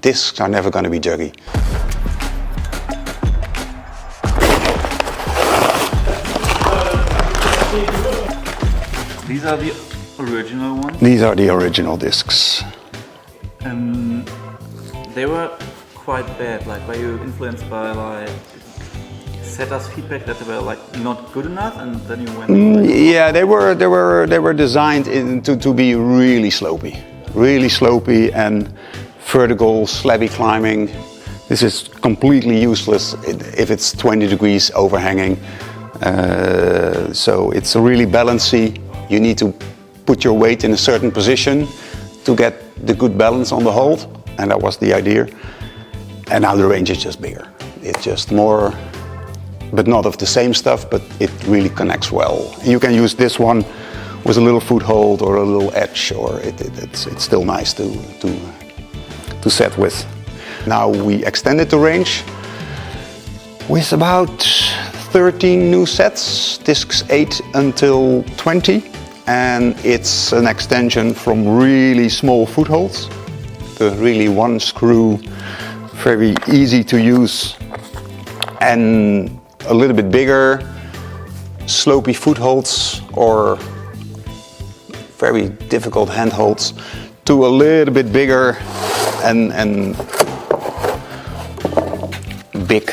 discs are never going to be juggy. These are the original ones? These are the original discs. They were quite bad, like were you influenced by like setters' feedback that they were like not good enough, and then you went? Yeah, they were designed to be really slopey and vertical, slabby climbing. This is completely useless if it's 20 degrees overhanging. So it's really balancy. You need to put your weight in a certain position to get the good balance on the hold, and that was the idea. And now the range is just bigger. It's just more, but not of the same stuff, but it really connects well. You can use this one with a little foothold or a little edge, or it's still nice to set with. Now we extended the range with about 13 new sets, discs 8 until 20, and it's an extension from really small footholds to really one screw, very easy to use, and a little bit bigger, slopey footholds or very difficult handholds, to a little bit bigger and big,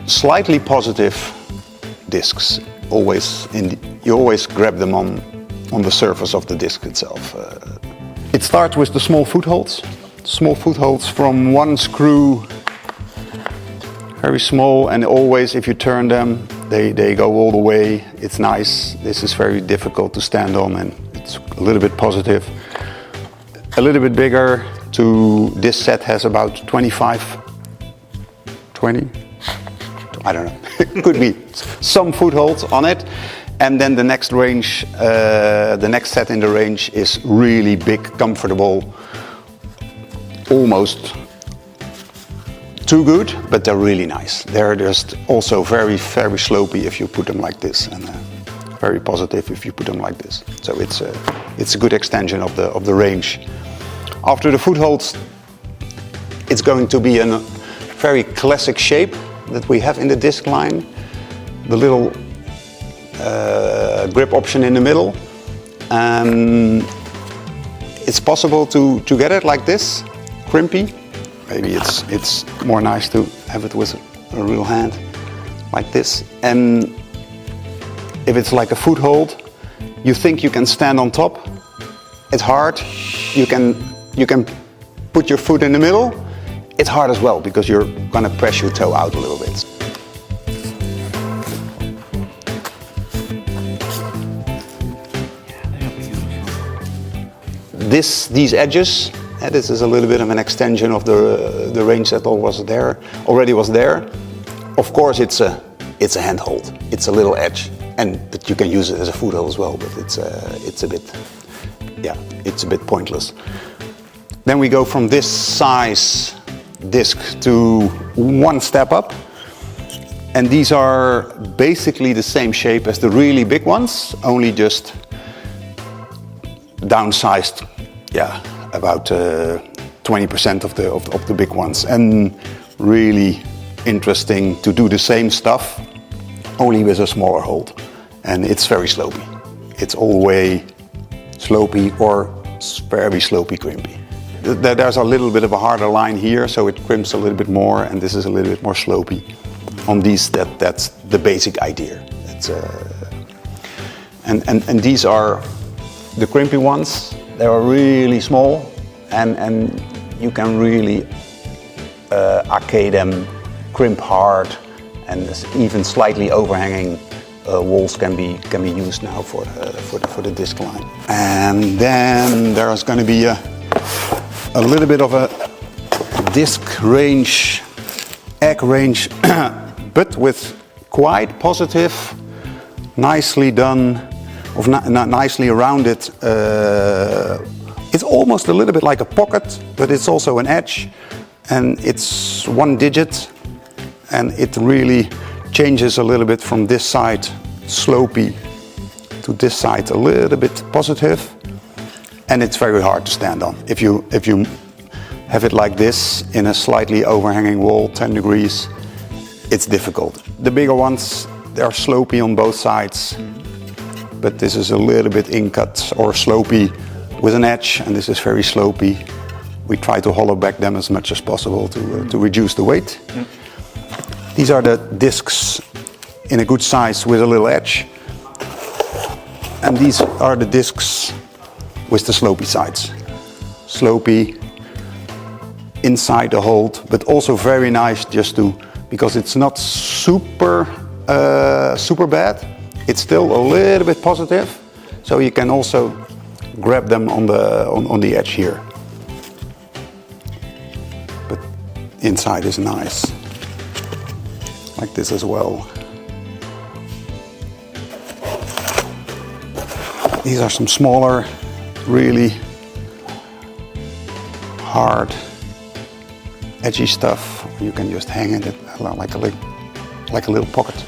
slightly positive discs. You always grab them on the surface of the disc itself. It starts with the small footholds. Small footholds from one screw, very small, and always if you turn them, they go all the way. It's nice. This is very difficult to stand on, and it's a little bit positive. A little bit bigger to this set has about 25, 20, I don't know. Could be some footholds on it. And then the next range, the next set in the range is really big, comfortable, almost too good, but they're really nice. They're just also very, very slopey if you put them like this, and very positive if you put them like this. So it's a good extension of the range. After the footholds, it's going to be a very classic shape that we have in the disc line. The little grip option in the middle. It's possible to get it like this, crimpy. Maybe it's more nice to have it with a real hand, like this. And if it's like a foothold, you think you can stand on top. It's hard. You can put your foot in the middle. It's hard as well because you're gonna press your toe out a little bit. These edges, this is a little bit of an extension of the range that already was there. Of course, it's a handhold. It's a little edge, but you can use it as a foothold as well. But it's a bit pointless. Then we go from this size disc to one step up, and these are basically the same shape as the really big ones, only just downsized. Yeah, about 20% of the big ones, and really interesting to do the same stuff, only with a smaller hold, and it's very slopey. It's all way slopey or very slopey crimpy. There's a little bit of a harder line here, so it crimps a little bit more, and this is a little bit more slopey. On these, that's the basic idea. And these are the crimpy ones. They are really small, and you can really arcade them, crimp hard, and even slightly overhanging walls can be used now for the disc line. And then there's going to be a little bit of a disc range, egg range, but with quite positive, nicely done, nicely rounded. It's almost a little bit like a pocket, but it's also an edge, and it's one digit, and it really changes a little bit from this side slopey to this side a little bit positive, and it's very hard to stand on. If you have it like this in a slightly overhanging wall, 10 degrees, it's difficult. The bigger ones, they are slopey on both sides, but this is a little bit in-cut or slopey with an edge, and this is very slopey. We try to hollow back them as much as possible to reduce the weight. These are the discs in a good size with a little edge. And these are the discs with the slopey sides. Slopey inside the hold, but also very nice just to, because it's not super bad. It's still a little bit positive, so you can also grab them on the edge here. But inside is nice, like this as well. These are some smaller, really hard, edgy stuff. You can just hang it like a little pocket.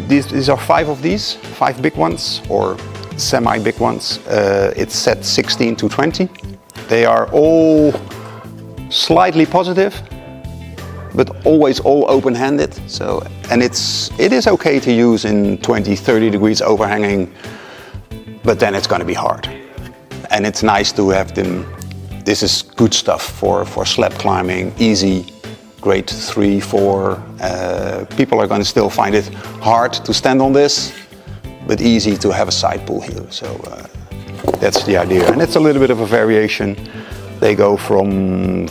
These are 5 of these, 5 big ones or semi-big ones. It's set 16 to 20. They are all slightly positive, but always all open-handed. So, and it is okay to use in 20, 30 degrees overhanging, but then it's going to be hard. And it's nice to have them. This is good stuff for slab climbing, easy, grade 3, 4. People are going to still find it hard to stand on this, but easy to have a side pull here. So that's the idea. And it's a little bit of a variation. They go from,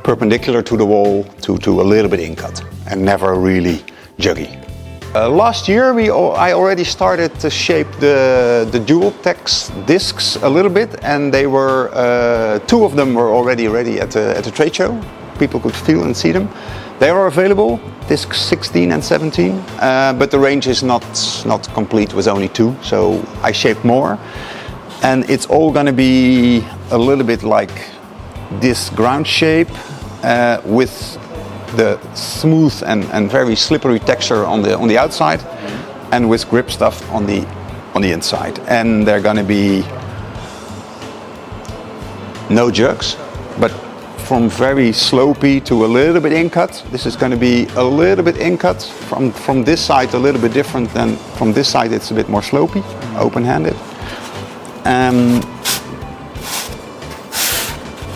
perpendicular to the wall to a little bit in-cut and never really juggy. Last year I already started to shape the dual text discs a little bit, and they were 2 of them were already ready at the trade show. People could feel and see them. They are available, discs 16 and 17, but the range is not complete with only 2, so I shaped more. And it's all going to be a little bit like this ground shape with the smooth and very slippery texture on the outside, and with grip stuff on the inside. And they're going to be no jugs, but from very slopey to a little bit in-cut. This is going to be a little bit in-cut from this side, a little bit different than from this side. It's a bit more slopey, open-handed.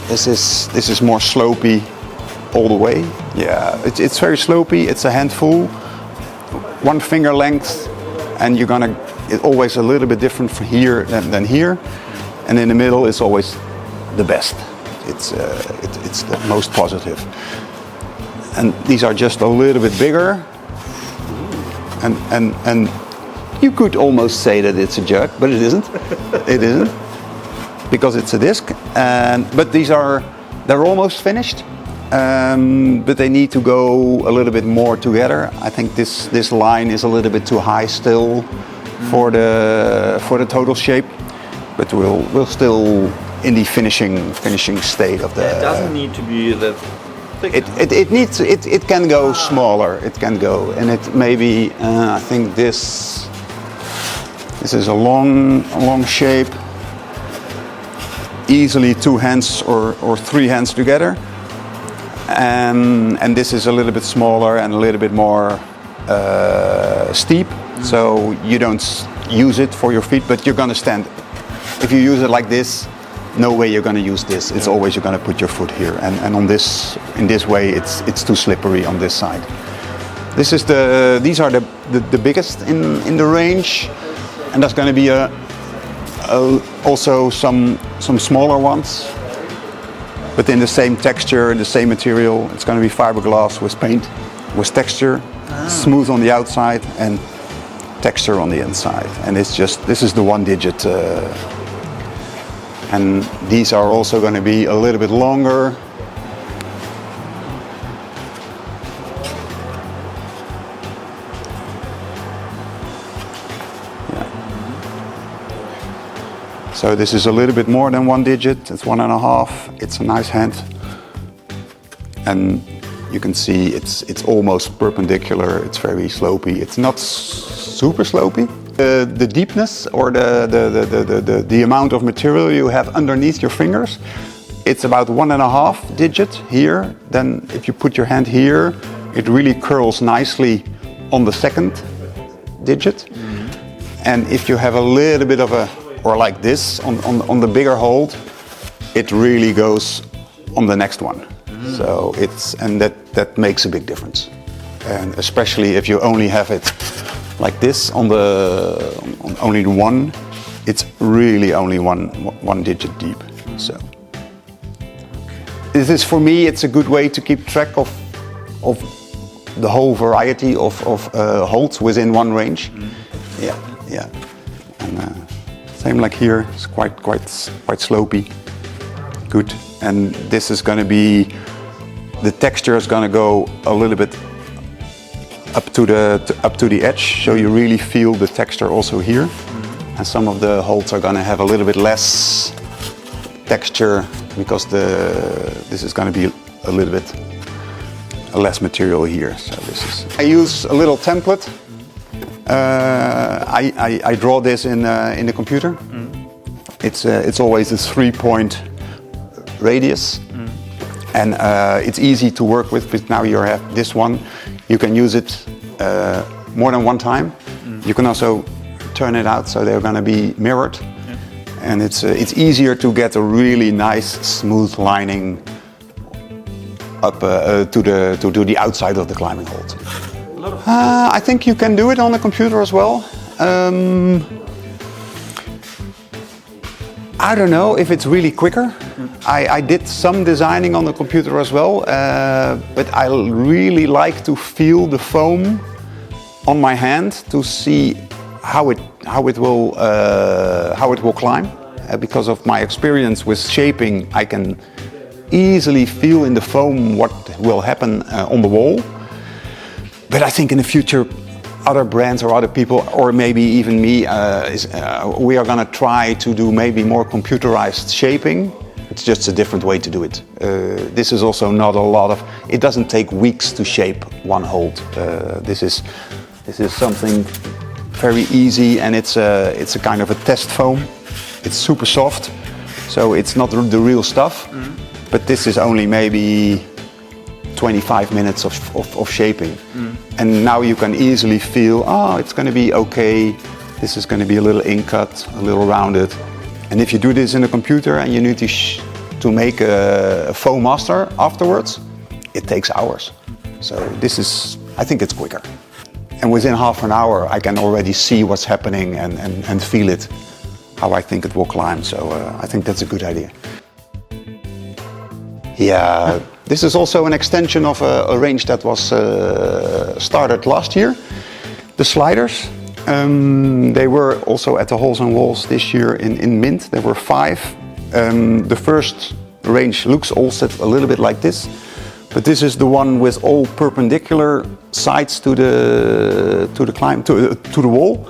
This is more slopey all the way. Yeah, it's very slopey. It's a handful, 1 finger length, and it's always a little bit different from here than here. And in the middle is always the best. It's the most positive. And these are just a little bit bigger. And you could almost say that it's a jug, but it isn't. It isn't, because it's a disc. But they're almost finished. But they need to go a little bit more together. I think this line is a little bit too high still for the total shape. But we'll still in the finishing state of the. It doesn't need to be that thick. It can go smaller. It can go, and it maybe I think this is a long shape. Easily 2 hands or 3 hands together. And this is a little bit smaller and a little bit more steep, so you don't use it for your feet, but you're going to stand. If you use it like this, no way you're going to use this. It's always you're going to put your foot here, and in this way it's too slippery on this side. These are the biggest in the range, and there's going to be also some smaller ones. But in the same texture, the same material. It's going to be fiberglass with paint, with texture, smooth on the outside and texture on the inside. And this is the 1 digit. And these are also going to be a little bit longer. So this is a little bit more than 1 digit, it's 1.5, it's a nice hand. And you can see it's almost perpendicular, it's very slopey. It's not super slopey, The deepness or the amount of material you have underneath your fingers, it's about 1.5 digit here. Then if you put your hand here, it really curls nicely on the second digit. And if you have a little bit of a, or like this, on the bigger hold, it really goes on the next one. So and that makes a big difference. And especially if you only have it like this on only the one, it's really only one digit deep. So this is, for me, it's a good way to keep track of the whole variety of holds within one range. Yeah. And same like here, it's quite slopey. Good. And this is going to be, the texture is going to go a little bit up to the edge, so you really feel the texture also here. And some of the holds are going to have a little bit less texture because this is going to be a little bit less material here. So I use a little template. I draw this in the computer. It's always a 3-point radius, and it's easy to work with. But now you have this one, you can use it more than one time. You can also turn it out so they're going to be mirrored, and it's easier to get a really nice smooth lining up to the outside of the climbing hold. I think you can do it on the computer as well. I don't know if it's really quicker. I did some designing on the computer as well, but I really like to feel the foam on my hand to see how it will climb. Because of my experience with shaping, I can easily feel in the foam what will happen on the wall. But I think in the future, other brands or other people, or maybe even me, we are going to try to do maybe more computerized shaping. It's just a different way to do it. This is also not a lot of, it doesn't take weeks to shape one hold. This is something very easy, and it's a kind of a test foam. It's super soft, so it's not the real stuff, but this is only maybe 25 minutes of shaping. And now you can easily feel, it's going to be okay, this is going to be a little ink cut, a little rounded. And if you do this in a computer and you need to make a foam master afterwards, it takes hours. So I think it's quicker. And within half an hour I can already see what's happening and feel it, how I think it will climb. So I think that's a good idea. Yeah, this is also an extension of a range that was started last year. The sliders, they were also at the Holes and Walls this year in Mint. There were 5. The first range looks also a little bit like this, but this is the one with all perpendicular sides to the wall.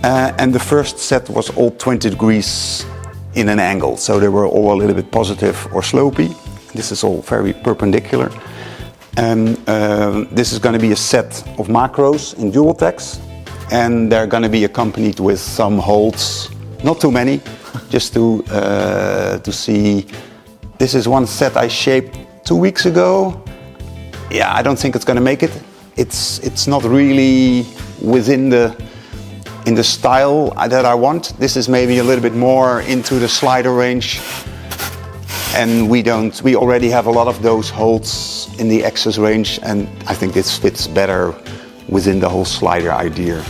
And the first set was all 20 degrees in an angle, so they were all a little bit positive or slopey. This is all very perpendicular. And this is going to be a set of macros in dual text, and they're going to be accompanied with some holds, not too many, just to see. This is one set I shaped 2 weeks ago. Yeah, I don't think it's going to make it. It's not really within in the style that I want. This is maybe a little bit more into the slider range. And we already have a lot of those holds in the Axis range, and I think this fits better within the whole slider idea.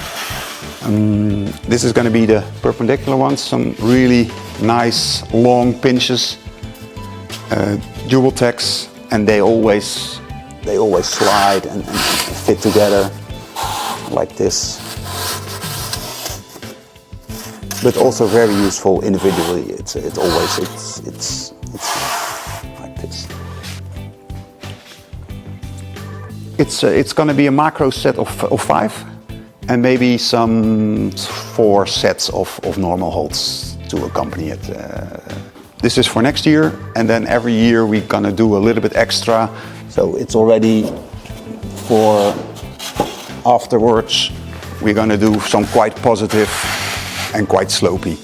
This is going to be the perpendicular ones, some really nice long pinches, dual tacks, and they always slide and fit together like this. But also very useful individually. It's like this. It's going to be a macro set of 5, and maybe some 4 sets of normal holds to accompany it. This is for next year, and then every year we're going to do a little bit extra. So it's already for afterwards we're going to do some quite positive and quite slopey.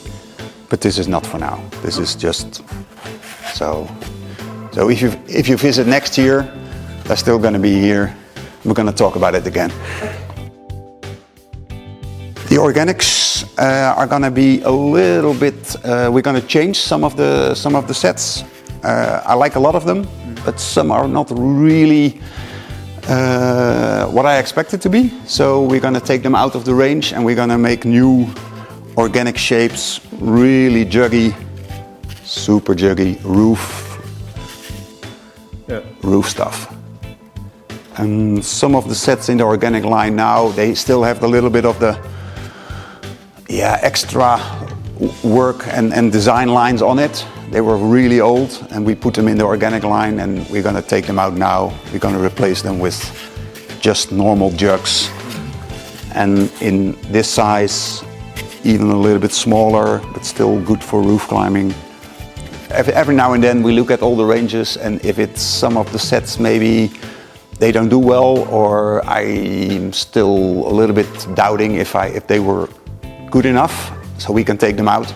But this is not for now. This is just so. So if you visit next year, they're still going to be here. We're going to talk about it again. The organics are going to be a little bit. We're going to change some of the sets. I like a lot of them, but some are not really what I expect it to be. So we're going to take them out of the range and we're going to make new organic shapes, really juggy, super juggy roof stuff. And some of the sets in the organic line now, they still have a little bit of the extra work and design lines on it. They were really old and we put them in the organic line and we're going to take them out now. We're going to replace them with just normal jugs. And in this size, even a little bit smaller, but still good for roof climbing. Every now and then we look at all the ranges, and if it's some of the sets maybe they don't do well, or I'm still a little bit doubting if they were good enough, so we can take them out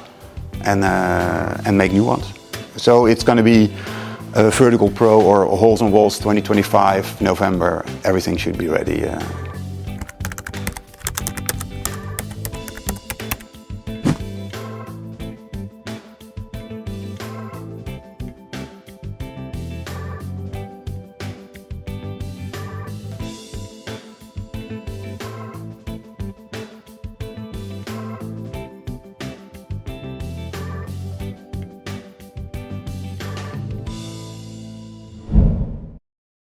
and make new ones. So it's going to be a Vertical Pro or Holes on Walls 2025 November. Everything should be ready.